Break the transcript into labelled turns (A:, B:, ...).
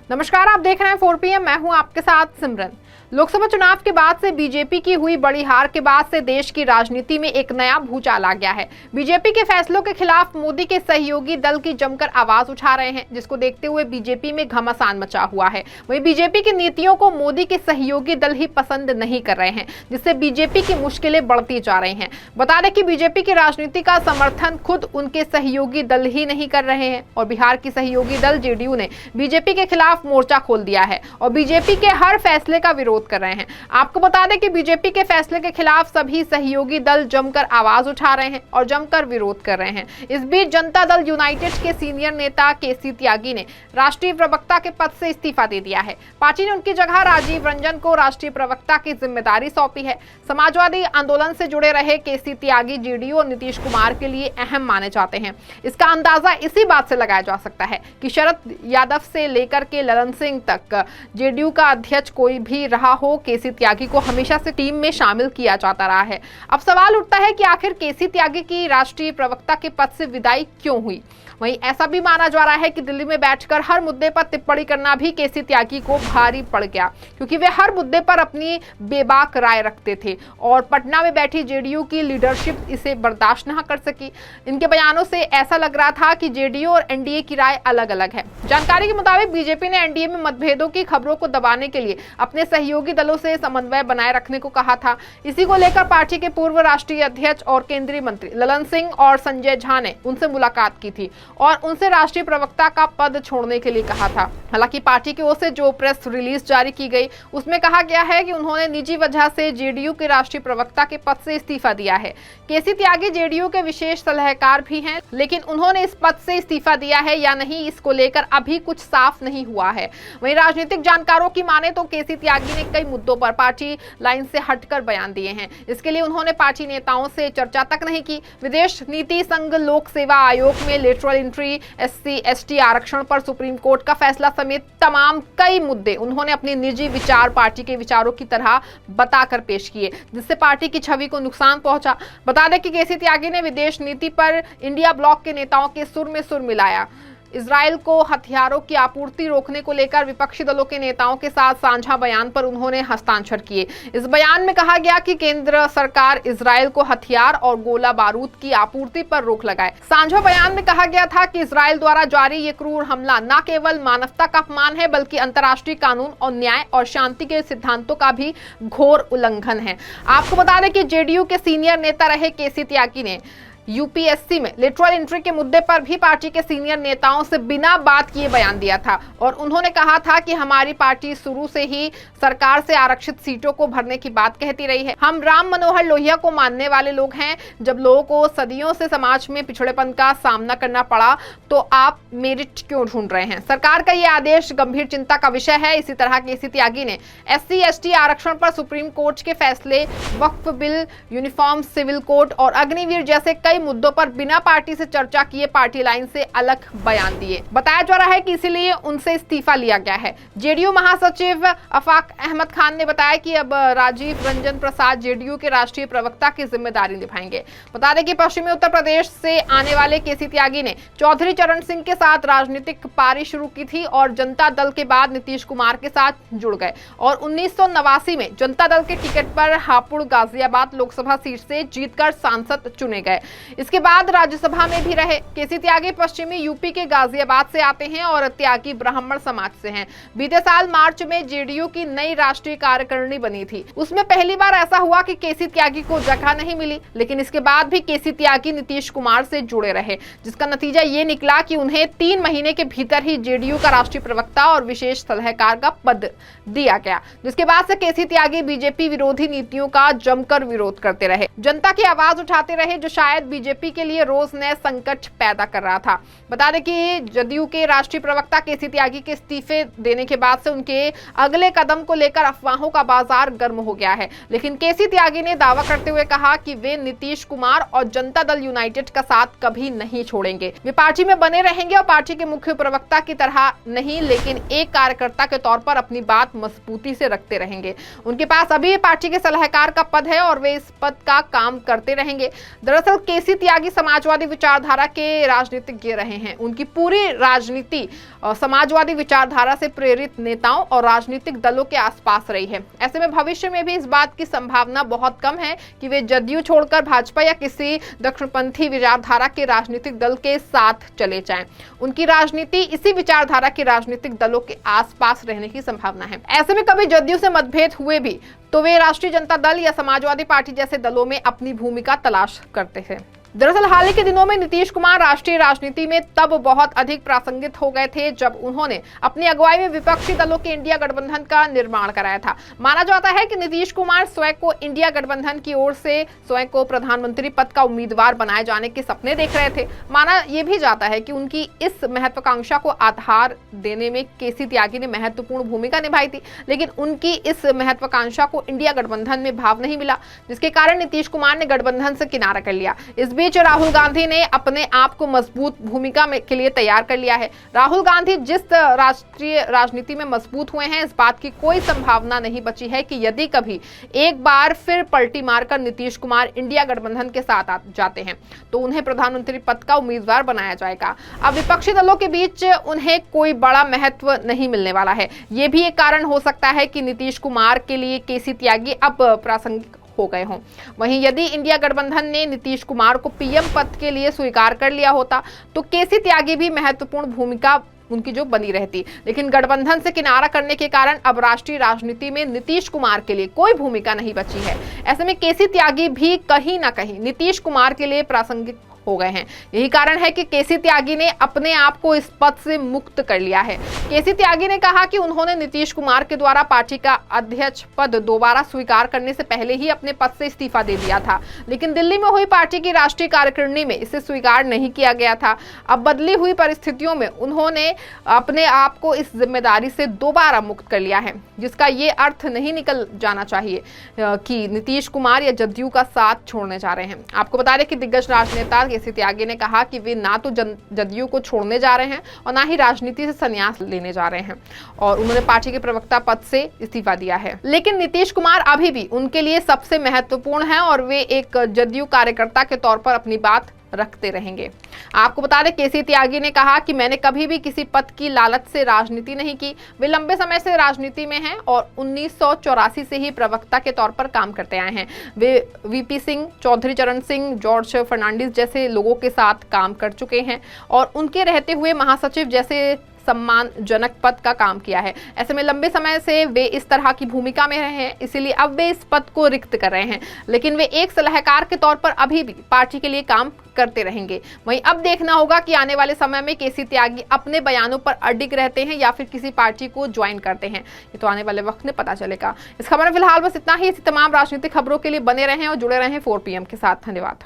A: नमस्कार, आप देख रहे हैं 4 PM। मैं हूं आपके साथ सिमरन। लोकसभा चुनाव के बाद से बीजेपी की हुई बड़ी हार के बाद से देश की राजनीति में एक नया भूचाल आ गया है। बीजेपी के फैसलों के खिलाफ मोदी के सहयोगी दल की जमकर आवाज उठा रहे हैं, जिसको देखते हुए बीजेपी में घमासान मचा हुआ है। वहीं बीजेपी की नीतियों को मोदी के सहयोगी दल ही पसंद नहीं कर रहे हैं, जिससे बीजेपी की मुश्किलें बढ़ती जा रही हैं। बता दें कि बीजेपी की राजनीति का समर्थन खुद उनके सहयोगी दल ही नहीं कर रहे हैं और बिहार की सहयोगी दल जेडीयू ने बीजेपी के खिलाफ मोर्चा खोल दिया है और बीजेपी के हर फैसले का विरोध कर रहे हैं। आपको बता दें कि बीजेपी के फैसले के खिलाफ सभी सहयोगी दल जमकर आवाज उठा रहे हैं और जमकर विरोध कर रहे हैं। इस बीच जनता दल यूनाइटेड के सीनियर नेता केसी त्यागी ने राष्ट्रीय प्रवक्ता के पद से इस्तीफा दे दिया है। पार्टी ने उनकी जगह राजीव रंजन को राष्ट्रीय प्रवक्ता की जिम्मेदारी सौंपी है। समाजवादी आंदोलन से जुड़े रहे केसी त्यागी जेडीयू और नीतीश कुमार के लिए अहम माने जाते हैं। इसका अंदाजा इसी बात से लगाया जा सकता है कि शरद यादव से लेकर के ललन सिंह तक जेडीयू का अध्यक्ष कोई भी रहा हो, केसी त्यागी को हमेशा से टीम में शामिल किया जाता रहा है। अब सवाल उठता है कि आखिर केसी त्यागी की राष्ट्रीय प्रवक्ता के पद से विदाई क्यों हुई। वहीं ऐसा भी माना जा रहा है कि दिल्ली में बैठकर हर मुद्दे पर टिप्पणी करना भी केसी त्यागी को भारी पड़ गया, क्योंकि वे हर मुद्दे पर अपनी बेबाक राय रखते थे और पटना में बैठी जेडीयू की लीडरशिप इसे बर्दाश्त न कर सकी। इनके बयानों से ऐसा लग रहा था कि जेडीयू और एनडीए की राय अलग अलग है। जानकारी के मुताबिक बीजेपी ने एनडीए में मतभेदों की खबरों को दबाने के लिए अपने सहयोगी दलों से समन्वय बनाए रखने को कहा था। इसी को लेकर पार्टी के पूर्व राष्ट्रीय अध्यक्ष और केंद्रीय मंत्री ललन सिंह और संजय झा ने उनसे मुलाकात की थी और उनसे राष्ट्रीय प्रवक्ता का पद छोड़ने के लिए कहा था। हालांकि पार्टी की ओर से जो प्रेस रिलीज जारी की गई उसमें कहा गया है कि उन्होंने निजी वजह से जेडीयू के राष्ट्रीय प्रवक्ता के पद से इस्तीफा दिया है। केसी त्यागी जेडीयू के विशेष सलाहकार भी हैं, लेकिन उन्होंने इस पद से इस्तीफा दिया है या नहीं, इसको लेकर अभी कुछ साफ नहीं हुआ है। वहीं राजनीतिक जानकारों की माने तो केसी त्यागी ने कई मुद्दों पर पार्टी लाइन से हटकर बयान दिए हैं। इसके लिए उन्होंने पार्टी नेताओं से चर्चा तक नहीं की। विदेश नीति संघ लोक सेवा आयोग में लेटरल एंट्री, SC/ST आरक्षण पर सुप्रीम कोर्ट का फैसला समेत तमाम कई मुद्दे उन्होंने अपने निजी विचार पार्टी के विचारों की तरह बताकर पेश किए, जिससे पार्टी की छवि को नुकसान पहुंचा। बता दें कि केसी त्यागी ने विदेश नीति पर इंडिया ब्लॉक के नेताओं के सुर में सुर मिलाया। इजराइल को हथियारों की आपूर्ति रोकने को लेकर विपक्षी दलों के नेताओं के साथ साझा बयान पर उन्होंने हस्ताक्षर किए। इस बयान में कहा गया कि केंद्र सरकार इजराइल को हथियार और गोला बारूद की आपूर्ति पर रोक लगाए। साझा बयान में कहा गया था कि इजराइल द्वारा जारी ये क्रूर हमला न केवल मानवता का अपमान है, बल्कि अंतर्राष्ट्रीय कानून और न्याय और शांति के सिद्धांतों का भी घोर उल्लंघन है। आपको बता दें कि जेडीयू के सीनियर नेता रहे केसी त्यागी ने यूपीएससी में लेटरल एंट्री के मुद्दे पर भी पार्टी के सीनियर नेताओं से बिना बात किए बयान दिया था और उन्होंने कहा था कि हमारी पार्टी शुरू से ही सरकार से आरक्षित सीटों को भरने की बात कहती रही है। हम राम मनोहर लोहिया को मानने वाले लोग हैं। जब लोगों को सदियों से समाज में पिछड़ेपन का सामना करना पड़ा तो आप मेरिट क्यों ढूंढ रहे हैं। सरकार का ये आदेश गंभीर चिंता का विषय है। इसी तरह केसी त्यागी ने SC/ST आरक्षण पर सुप्रीम कोर्ट के फैसले, वक्फ बिल, यूनिफॉर्म सिविल कोड और अग्निवीर जैसे कई मुद्दों पर बिना पार्टी से चर्चा किए पार्टी लाइन से अलग बयान दिए। बताया जा रहा है कि इसीलिए उनसे इस्तीफा लिया गया है। जेडीयू महासचिव अफाक अहमद खान ने बताया कि अब राजीव रंजन प्रसाद जेडीयू के राष्ट्रीय प्रवक्ता की जिम्मेदारी निभाएंगे। बता दें कि पश्चिमी उत्तर प्रदेश से आने वाले केसी त्यागी ने चौधरी चरण सिंह के साथ राजनीतिक पारी शुरू की थी और जनता दल के बाद नीतीश कुमार के साथ जुड़ गए और 1989 में जनता दल के टिकट पर हापुड़ गाजियाबाद लोकसभा सीट से जीतकर सांसद चुने गए। इसके बाद राज्यसभा में भी रहे। केसी त्यागी पश्चिमी यूपी के गाजियाबाद से आते हैं और त्यागी ब्राह्मण समाज से हैं। बीते साल मार्च में जेडीयू की नई राष्ट्रीय कार्यकारिणी बनी थी। उसमें पहली बार ऐसा हुआ कि केसी त्यागी को जगह नहीं मिली, लेकिन इसके बाद भी केसी त्यागी नीतीश कुमार से जुड़े रहे, जिसका नतीजा ये निकला कि उन्हें 3 महीने के भीतर ही जेडीयू का राष्ट्रीय प्रवक्ता और विशेष सलाहकार का पद दिया गया, जिसके बाद से केसी त्यागी बीजेपी विरोधी नीतियों का जमकर विरोध करते रहे, जनता की आवाज उठाते रहे, जो शायद बीजेपी के लिए रोज नए संकट पैदा कर रहा था। बता दें कि जदयू के राष्ट्रीय प्रवक्ता केसी त्यागी के इस्तीफे देने के बाद से उनके अगले कदम को लेकर अफवाहों का बाजार गर्म हो गया है, लेकिन केसी त्यागी ने दावा करते हुए कहा कि वे नीतीश कुमार और जनता दल यूनाइटेड का साथ कभी नहीं छोड़ेंगे। वे पार्टी में बने रहेंगे और पार्टी के मुख्य प्रवक्ता की तरह नहीं, लेकिन एक कार्यकर्ता के तौर पर अपनी बात मजबूती से रखते रहेंगे। उनके पास अभी पार्टी के सलाहकार का पद है और वे इस पद का काम करते रहेंगे। दरअसल केसी त्यागी समाजवादी विचारधारा के राजनीतिज्ञ रहे हैं। उनकी पूरी राजनीति समाजवादी विचारधारा से प्रेरित नेताओं और राजनीतिक दलों के आसपास रही है। ऐसे में भविष्य में भी इस बात की संभावना बहुत कम है कि वे जदयू छोड़कर भाजपा या किसी दक्षिणपंथी विचारधारा के राजनीतिक दल के साथ चले जाएं। उनकी राजनीति इसी विचारधारा के राजनीतिक दलों के आसपास रहने की संभावना है। ऐसे में कभी जदयू से मतभेद हुए भी तो वे राष्ट्रीय जनता दल या समाजवादी पार्टी जैसे दलों में अपनी भूमिका तलाश करते हैं। दरअसल हाल ही के दिनों में नीतीश कुमार राष्ट्रीय राजनीति में तब बहुत अधिक प्रासंगिक हो गए थे जब उन्होंने अपनी अगुवाई में विपक्षी दलों के इंडिया गठबंधन का निर्माण कराया था। माना जाता है कि नीतीश कुमार स्वयं को इंडिया गठबंधन की ओर से स्वयं को प्रधानमंत्री पद का उम्मीदवार बनाए जाने के सपने देख रहे थे। माना यह भी जाता है कि उनकी इस महत्वाकांक्षा को आधार देने में केसी त्यागी ने महत्वपूर्ण भूमिका निभाई थी, लेकिन उनकी इस महत्वाकांक्षा को इंडिया गठबंधन में भाव नहीं मिला, जिसके कारण नीतीश कुमार ने गठबंधन से किनारा कर लिया। इस बीच राहुल गांधी ने अपने आप को मजबूत भूमिका के लिए तैयार कर लिया है। राहुल गांधी जिस राष्ट्रीय राजनीति में मजबूत हुए हैं, इस बात की कोई संभावना नहीं बची है कि यदि कभी एक बार फिर पलटी मारकर नीतीश कुमार इंडिया गठबंधन के साथ आ जाते हैं तो उन्हें प्रधानमंत्री पद का उम्मीदवार बनाया जाएगा। अब विपक्षी दलों के बीच उन्हें कोई बड़ा महत्व नहीं मिलने वाला है। ये भी एक कारण हो सकता है कि नीतीश कुमार के लिए केसी त्यागी अब प्रासंगिक हो गए हों। वहीं यदि इंडिया गठबंधन ने नीतीश कुमार को पीएम पद के लिए स्वीकार कर लिया होता तो केसी त्यागी भी महत्वपूर्ण भूमिका उनकी जो बनी रहती, लेकिन गठबंधन से किनारा करने के कारण अब राष्ट्रीय राजनीति में नीतीश कुमार के लिए कोई भूमिका नहीं बची है। ऐसे में केसी त्यागी भी कहीं ना कहीं नीतीश कुमार के लिए प्रासंगिक हो गए हैं। यही कारण है कि केसी त्यागी ने अपने आप को इस पद से मुक्त कर लिया है। केसी त्यागी ने कहा कि उन्होंने नीतीश कुमार के द्वारा पार्टी का अध्यक्ष पद दोबारा स्वीकार करने से पहले ही अपने पद से इस्तीफा दे दिया था, लेकिन दिल्ली में हुई पार्टी की राष्ट्रीय कार्यकारिणी में इसे स्वीकार नहीं किया गया था। अब बदली हुई परिस्थितियों में उन्होंने अपने आप को इस जिम्मेदारी से दोबारा मुक्त कर लिया है, जिसका ये अर्थ नहीं निकल जाना चाहिए कि नीतीश कुमार या जदयू का साथ छोड़ने जा रहे हैं। आपको बता दें कि दिग्गज राजनेता केसी त्यागी ने कहा कि वे ना तो जदयू को छोड़ने जा रहे हैं और ना ही राजनीति से संन्यास लेने जा रहे हैं, और उन्होंने पार्टी के प्रवक्ता पद से इस्तीफा दिया है। लेकिन नीतीश कुमार अभी भी उनके लिए सबसे महत्वपूर्ण हैं और वे एक जदयू कार्यकर्ता के तौर पर अपनी बात रखते रहेंगे। आपको बता दें केसी त्यागी ने कहा कि मैंने कभी भी किसी पद की लालच से राजनीति नहीं की। वे लंबे समय से राजनीति में हैं और 1984 से ही प्रवक्ता के तौर पर काम करते आए हैं। वे वीपी सिंह, चौधरी चरण सिंह, जॉर्ज फर्नांडिस जैसे लोगों के साथ काम कर चुके हैं और उनके रहते हुए महासचिव जैसे सम्मानजनक पद का काम किया है। ऐसे में लंबे समय से वे इस तरह की भूमिका में रहे हैं, इसीलिए अब वे इस पद को रिक्त कर रहे हैं, लेकिन वे एक सलाहकार के तौर पर अभी भी पार्टी के लिए काम करते रहेंगे। वहीं अब देखना होगा कि आने वाले समय में केसी त्यागी अपने बयानों पर अडिग रहते हैं या फिर किसी पार्टी को ज्वाइन करते हैं। ये तो आने वाले वक्त में पता चलेगा। इस खबर में फिलहाल बस इतना ही। इसी तमाम राजनीतिक खबरों के लिए बने रहें और जुड़े रहें 4 PM के साथ। धन्यवाद।